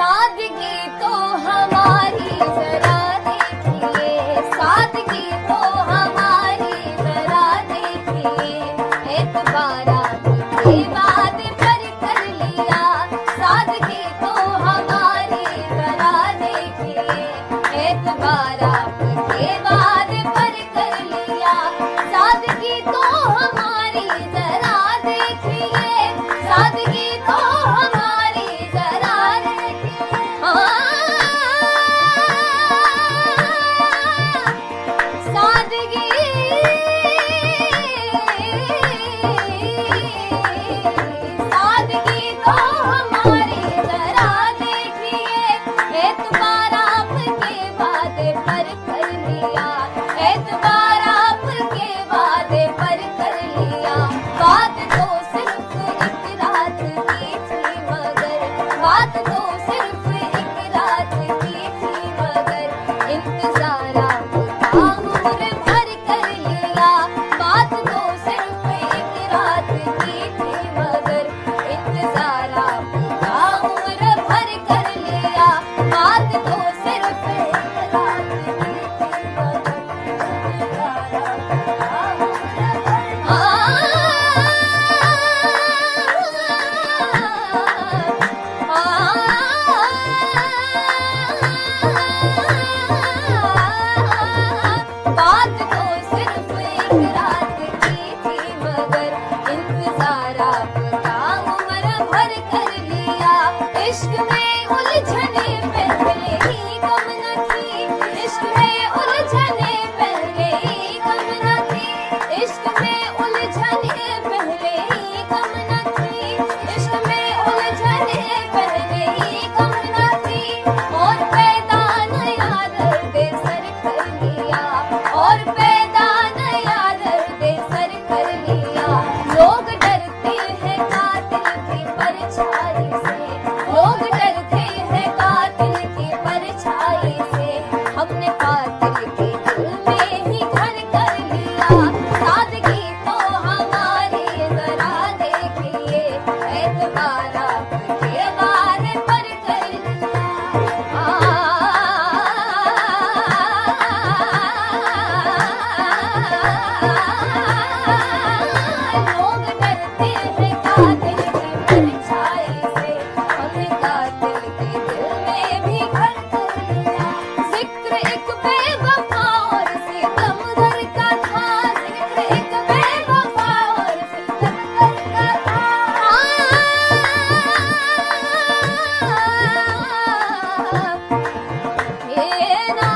सादगी तो हमारी जरा देखिए, सादगी तो हमारी जरा देखिए, एतबार आपके वादे पर कर लिया। सादगी तो हमारी जरा देखिए, एतबार आपके वादे पर कर लिया। सादगी तो हमारी जरा देखिए, सादगी तो हमारी जरा देखिए। सादगी सादगी तो हमारी जरा देखिए, एतबार आपके वादे पर कर लिया। एतबार आपके वादे पर कर लिया। बात तो सिर्फ एक रात की थी मगर, बात तो सिर्फ एक रात की थी मगर, इंतजार आपका उम्र भर कर लिया। बात तो सिर्फ एक रात की थी मगर, इंतजार आपका उम्र भर कर लिया। बात तो सिर्फ एक रात की थी मगर, इंतजार आपका उम्र भर बात तो सिर्फ एक रात की थी मगर, इंतजार आपका उम्र भर कर लिया। इश्क में उलझने पहले ही गम न थी, इश्क में उलझने पहले ही गम न थी, इश्क में उलझने पहले ही गम न थी, इश्क में उलझने पहले ही गम न थी। और पैदा नया दर्द सर कर लिया, और पैदा नया दर्द सर कर लिया। लोग डरते हैं कातिल की परछाई से, लोग डरते हैं कातिल की परछाई से, हमने कातिल के दिल में ही घर कर लिया। सादगी तो हमारी जरा देखिए, एतबार आपके वादे पर कर लिया। लोग डरते हैं कातिल की परछाई से, हमें कातिल के दिल में भी घर कर लिया। जिक्र एक बेवफा और सितमगर का था, जिक्र एक बेवफा और सितमगर का था। ये ना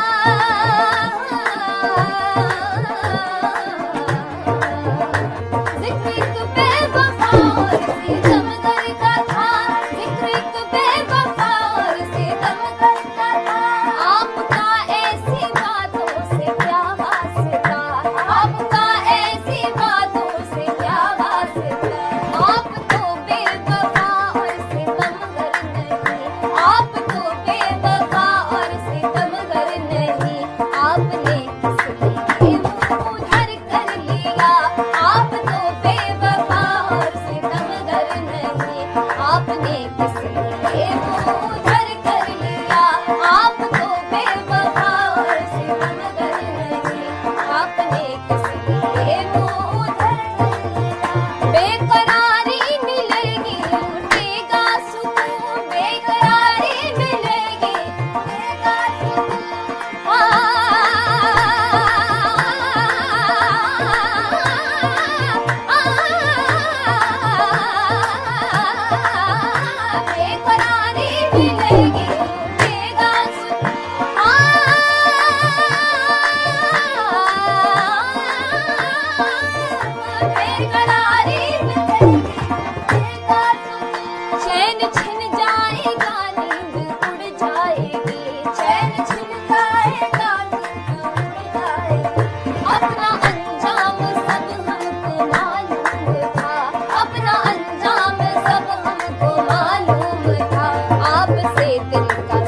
जिक्र एक बेवफा और सितमगर का था, जिक्र एक बेवफा और सितमगर का था। आपका ऐसी बातों से क्या वास्ता, आपका ऐसी बातों से क्या वास्ता। आप तो बेवफा और सितमगर नहीं, आप तो बेवफा और सितमगर नहीं, आपने किस लिए मुँह उधर कर लिया। आप तो बेवफा और सितमगर नहीं, आपने किस लिए मुँह उधर कर लिया। आप तो बेवफा और सितमगर नहीं, आपने किस लिए मुँह उधर कर लिया। बेकरारी मिलेगी लूटेगा सुकून, बेकरारी मिलेगी लूटेगा सुकून। बेकरारी मिलेगी लूटेगा सुकून। बेकरारी मिलेगी लूटेगा सुकून। चैन छिन जाएगा, नींद उड़ जाएगी, चैन छिन जाएगा, नींद उड़ जाएगी। अपना अंजाम सब हमको मालूम था, अपना अंजाम सब हमको मालूम था। आपसे दिल का